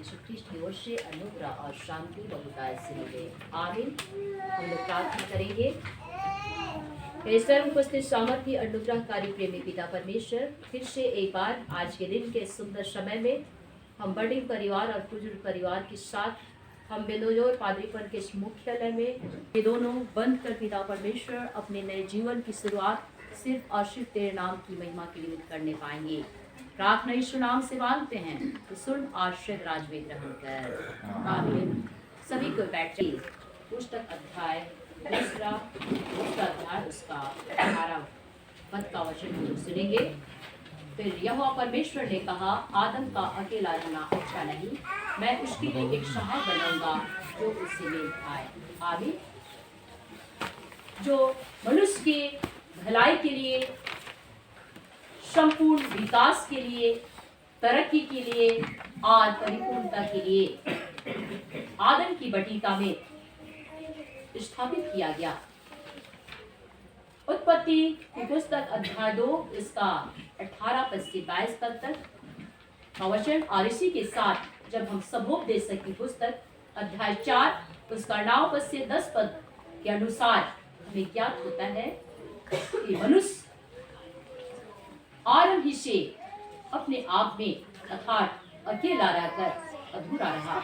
यीशु Christ की ओर से अनुग्रह और शांति बहुतायत से मिले। आमीन। हम लोग प्रार्थना करेंगे। हे सर्व उपस्थित सामर्थ्य अनुग्रहकारी प्रेमी पिता परमेश्वर, फिर से एक बार आज के दिन के सुंदर समय में हम बर्डिंग परिवार और बुजुर्ग परिवार के साथ हम बेलोजोर पादरीपन के इस मुख्यालय में ये दोनों बंद कर पिता परमेश्वर अपने नए जीवन की शुरुआत सिर्फ और सिर्फ तेरे नाम की महिमा के लिए करने पाएंगे। प्रार्थना यीशु नाम से मांगते हैं तो सुन आशीर्वाद राजवेद ग्रहण कर। आमीन। सभी को बैठ जाइए। पुस्तक अध्याय दूसरा, उसका अध्याय उसका 18 पद का वचन हम सुनेंगे। फिर यहोवा परमेश्वर ने कहा, आदम का अकेला रहना अच्छा नहीं, मैं उसके लिए एक सहायक बनाऊंगा जो उससे मेल खाए। आमीन। जो मनुष्य की भलाई के लिए, संपूर्ण विकास के लिए, तरक्की के लिए और परिपूर्णता के लिए आदम की बटीका में स्थापित किया गया। उत्पत्ति की पुस्तक अध्याय 2 इसका 18 पद से 22 पद तक का वचन, और इसी के साथ जब हम सबोपदेशक की पुस्तक अध्याय 4 उसका 9 पद से 10 पद के अनुसार हमें ज्ञात होता है कि मनुष्य आरंभ ही से अपने आप में अर्थात अकेला रहकर अधूरा रहा।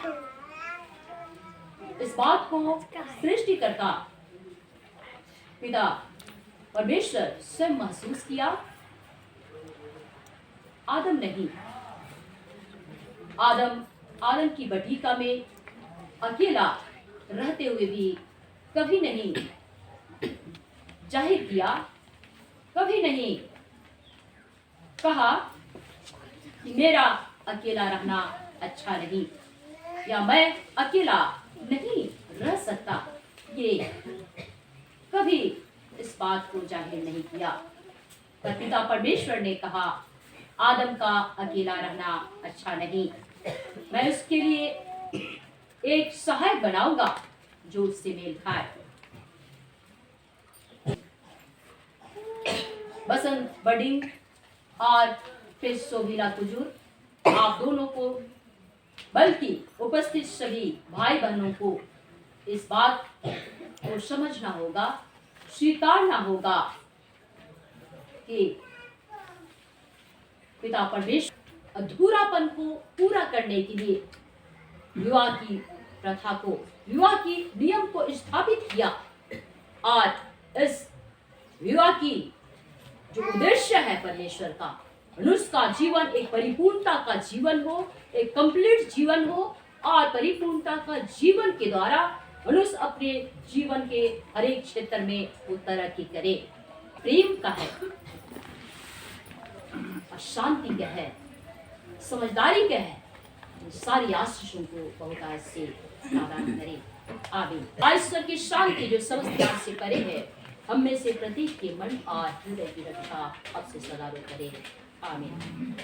इस बात को सृष्टिकर्ता पिता परमेश्वर स्वयं महसूस किया, आदम नहीं। आदम की बटीका में अकेला रहते हुए भी कभी नहीं जाहिर किया, कभी नहीं कहा कि मेरा अकेला रहना अच्छा नहीं या मैं अकेला नहीं रह सकता। ये कभी इस बात को जाहिर नहीं किया। पर पिता परमेश्वर ने कहा, आदम का अकेला रहना अच्छा नहीं, मैं उसके लिए एक सहायक बनाऊंगा जो उससे मेल खाए। बसंत बर्डिंग और फिर सोभिला कुजूर, आप दोनों को बल्कि उपस्थित सभी भाई बहनों को इस बात को समझना होगा, स्वीकारना होगा कि पिता परमेश्वर अधूरापन को पूरा करने के लिए विवाह की प्रथा को, विवाह की नियम को स्थापित किया। और इस विवाह की जो उद्देश्य है परमेश्वर का, मनुष्य का जीवन एक परिपूर्णता का जीवन हो, एक कंप्लीट जीवन हो, और परिपूर्णता का जीवन के द्वारा मनुष्य अपने जीवन के हर एक क्षेत्र में वो तरक्की करे। प्रेम का है, शांति का है, समझदारी का है, सारी आशीषों को बहुतायत से प्रदान करे। आमीन। ईश्वर की शांति जो समस्त बात से परे है, हम में से प्रत्येक के मन और हृदय की रक्षा अब से सदा करे। आमीन।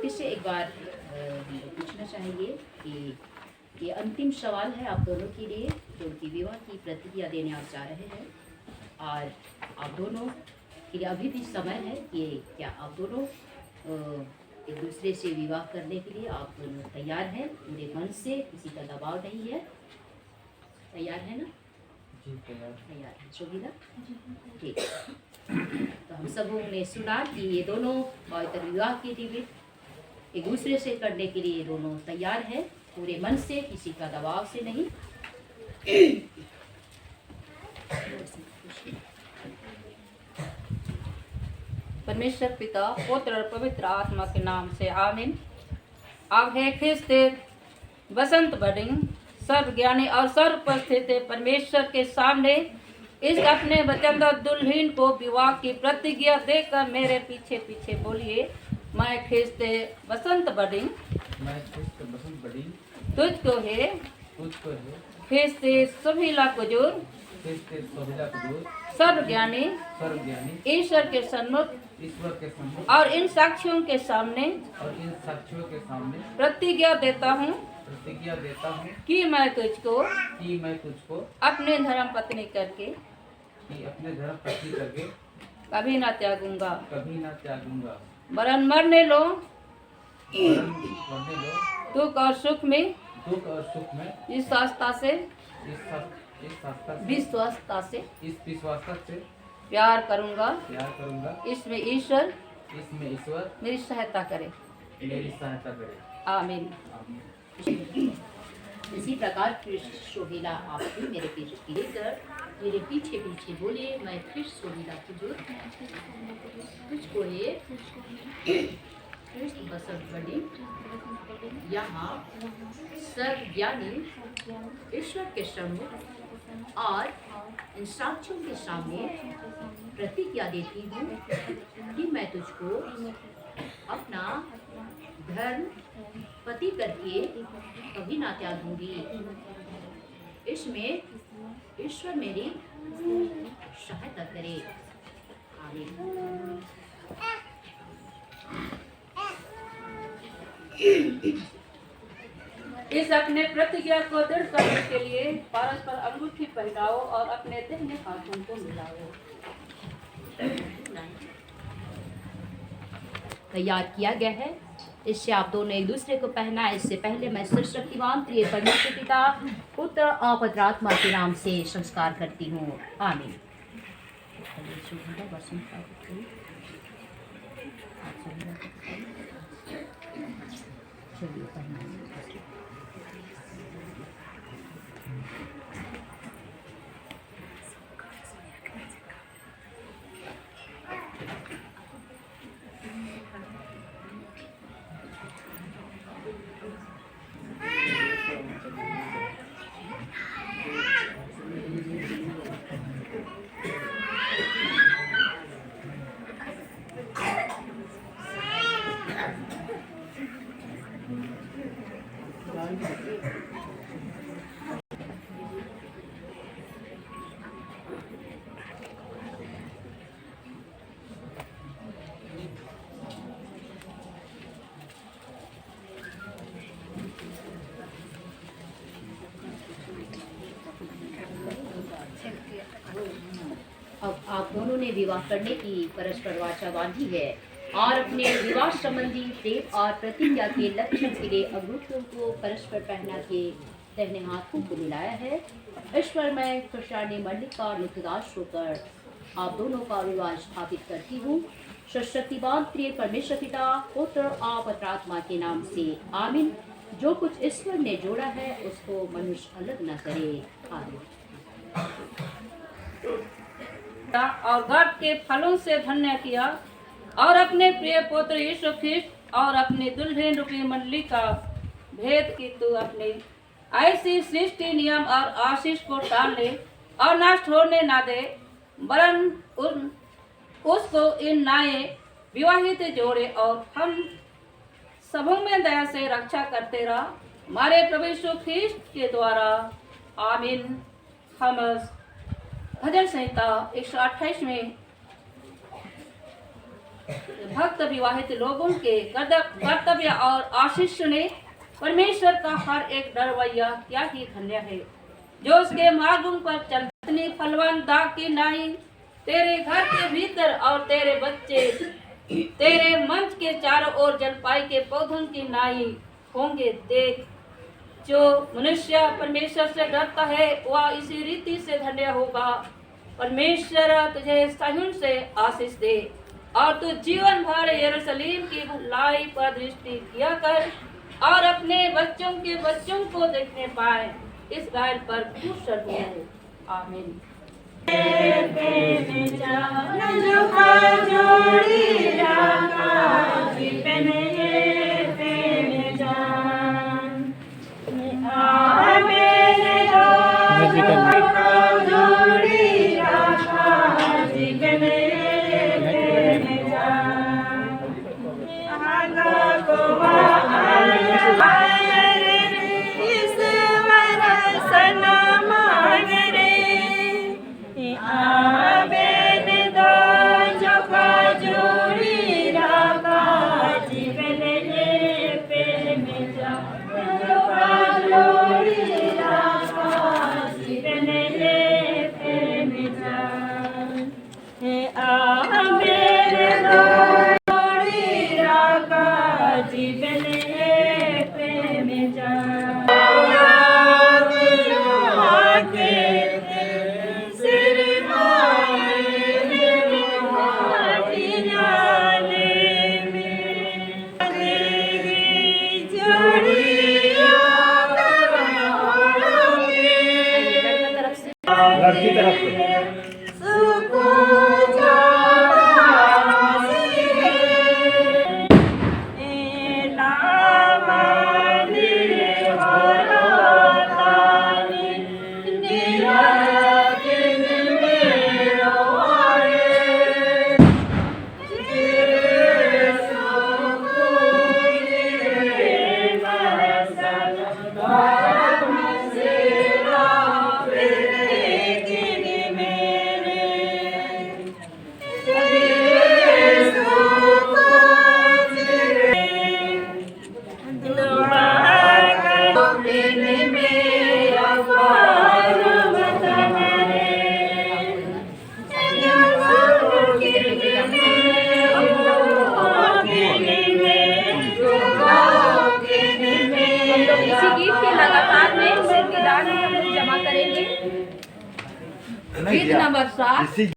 इससे एक बार पूछना चाहिए कि ये अंतिम सवाल है आप दोनों के लिए, जो कि विवाह की प्रतिक्रिया देने आप जा रहे हैं। और आप दोनों के लिए अभी भी समय है कि क्या आप दोनों एक दूसरे से विवाह करने के लिए आप दोनों तैयार हैं पूरे मन से, किसी का दबाव नहीं है। तैयार है ना? जी तैयार। तैयार है शोभिला? ठीक। तो हम सबों ने सुना कि ये दोनों पवित्र विवाह के निमित्त एक दूसरे से करने के लिए दोनों तैयार है पूरे मन से, किसी का दबाव से नहीं। परमेश्वर पिता, पुत्र और पवित्र आत्मा के नाम से आमीन। अब है ख्रिस्त बसंत बडिंग सर्वज्ञानी और सर्वोपस्थित परमेश्वर के सामने इस अपने वचनदार दुल्हन को विवाह की प्रतिज्ञा देकर मेरे पीछे पीछे बोलिए। मैं ख्रिस्त बसंत बडिंग मैं ख्रिस्त बसंत बडिंग तुझको है ख्रिस्त सुभिला कुजूर ख्रिस्त सुभिला कुजूर सर्वज्ञानी ईश्वर के सन्मुख और इन साक्षियों के सामने प्रतिज्ञा देता हूँ कि मैं तुझको अपने धर्म पत्नी करके कभी न त्यागूंगा वरन मरने लो दुख और सुख में इस आस्था से विश्वासता से प्यार करूंगा इसमें ईश्वर मेरी सहायता करे। आमीन। इसी प्रकार शोभिला आप भी मेरे पीछे लेकर मेरे पीछे पीछे बोलिए। मैं ख्रिस्त शोभिला कुजूर तुझको ये ख्रिस्त बसंत बडिंग यहाँ सर्वज्ञानी ईश्वर के सम्मुख और इन साक्षियों के सामने प्रतिज्ञा देती हूँ कि मैं तुझको अपना धर्म पति करके कभी ना त्यागूंगी। इसमें ईश्वर मेरी सहायता करे। आमीन। इस अपने प्रतिज्ञा को दृढ़ करने के लिए परस्पर अंगूठी पहनाओ और अपने दाहिने हाथों को मिलाओ। तैयार किया गया है। इससे आप दोनों एक दूसरे को पहना। इससे पहले मैं सर्वशक्तिमान त्रिय परमेश्वर पिता पुत्र और पवित्र आत्मा के नाम से संस्कार करती हूँ। आमीन। चलिए पहना। अब आप दोनों ने विवाह करने की परस्पर वाचा बांधी है और अपने विवाह संबंधी प्रेम और प्रतिज्ञा के लक्षण के लिए अंगूठियों को परस्पर पहना के दाहिने हाथों को मिलाया है। ईश्वर में खुशानी मल्लिका और नित्यदास होकर आप दोनों का विवाह स्थापित करती हूँ। सर्वशक्तिमान प्रिय परमेश्वर पिता पुत्र और पवित्र आत्मा के नाम से आमीन। जो कुछ ईश्वर ने जोड़ा है उसको मनुष्य अलग न करे। आमीन। और गर्भ के फलों से धन्य किया और अपने प्रिय पुत्र यीशु ख्रिस्त और अपने दुल्हन रूपी मंडली का भेद की तू अपने ऐसी सृष्टि नियम और आशीष को टाल ले और नष्ट होने ना दे, वरन उसको इन नए विवाहित जोड़े और हम सबों में दया से रक्षा करते रहा हमारे प्रभु यीशु ख्रिस्त के द्वारा। आमीन। हम भजन संहिता 128 में भक्त विवाहित लोगों के कर्तव्य और आशीष ने परमेश्वर का हर एक डरवैया क्या ही धन्य है जो उसके मार्गों पर चलती फलवान दाग की नाई तेरे घर के भीतर और तेरे बच्चे तेरे मंच के चारों ओर जलपाई के पौधों की नाई होंगे देख। जो मनुष्य परमेश्वर से डरता है वह इसी रीति से धन्य होगा। परमेश्वर तुझे सयून से आशीष दे और तू जीवन भर यरूशलेम की भलाई पर दृष्टि किया कर और अपने बच्चों के बच्चों को देखने पाए। इस गायल पर कुशल हो। आमीन। लड़की तरफ से गीत नंबर 7।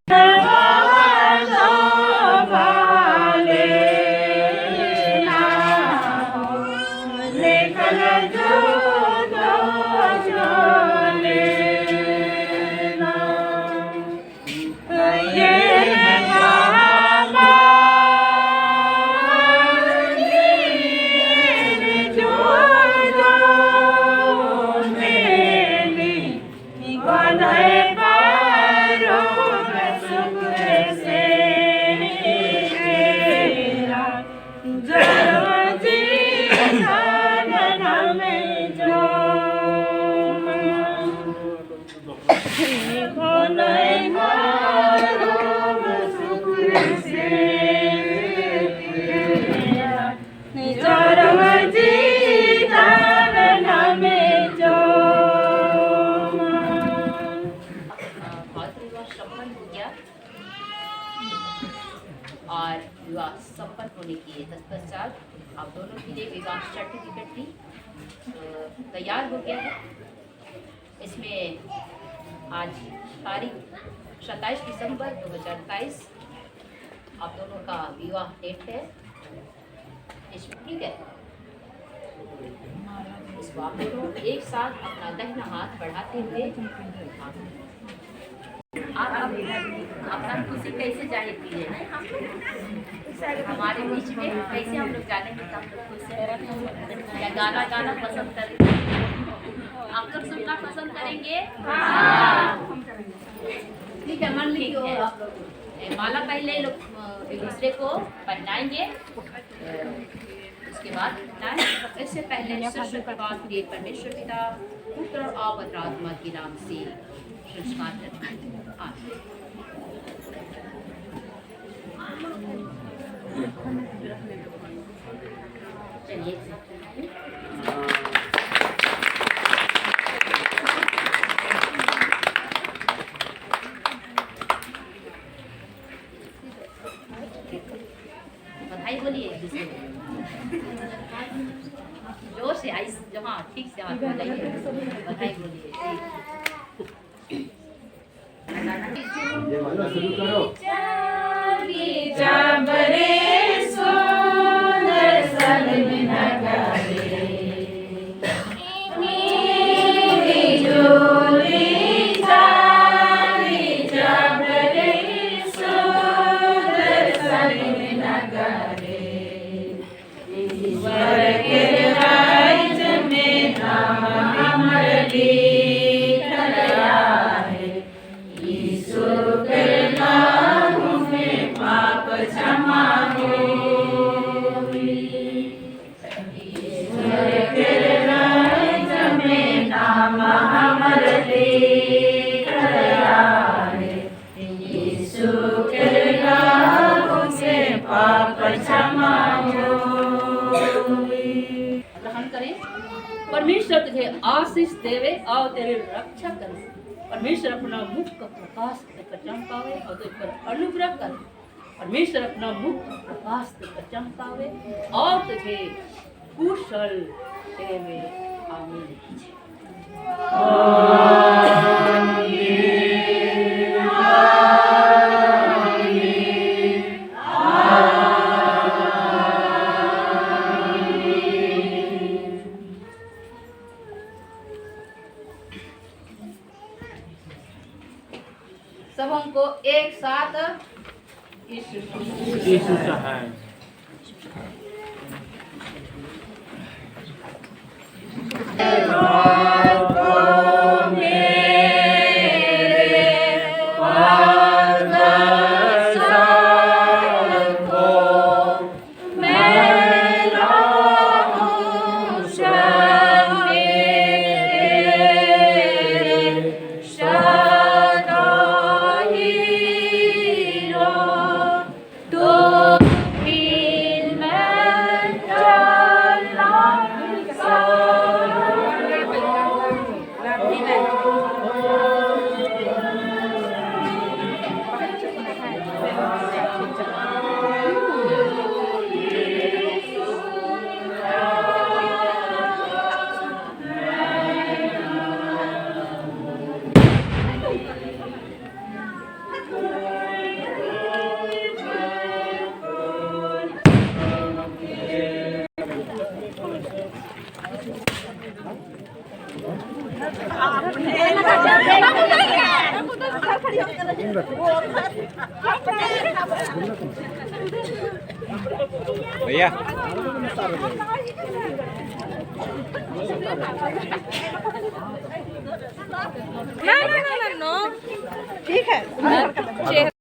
और विवाह संपन्न होने की तत्पश्चात आप दोनों के लिए विवाह सर्टिफिकेट भी तैयार हो गया है। इसमें आज तारीख 27 दिसंबर 2023 आप दोनों का विवाह डेट है। इसमें ठीक है, इसको आप दोनों एक साथ अपना दाहिना हाथ बढ़ाते हुए आप अपना खुशी कैसे जाहिर कीजिए। हमारे बीच में कैसे हम लोग जानेंगे कि हम लोग खुश हैं या गाना गाना पसंद करेंगे? आप लोग सुनना पसंद करेंगे? ठीक है, मन लीजिए आप लोग। माला पहले लोग एक दूसरे को पहनाएंगे, उसके बाद इससे पहले सर्वशक्तिमान परमेश्वर पिता पुत्र और पवित्र आत्मा के नाम से संस्कार करते चलिए बोलिए एक दूसरे को। जोर से आई जो हाँ ठीक से हाथ मिलाइए बधाई बोलिए शुरू करो। ग्रहण करें। परमेश्वर तुझे आशीष देवे और तेरी रक्षा करे। परमेश्वर अपना मुख का प्रकाश तुझ पर चमकावे और तुझ पर अनुग्रह करे। परमेश्वर अपना मुख का प्रकाश तुझ पर चमकावे और तुझे कुशल देवे। आमीन। सब हमको एक साथ यीशु सहाय। भैया No. ठीक है।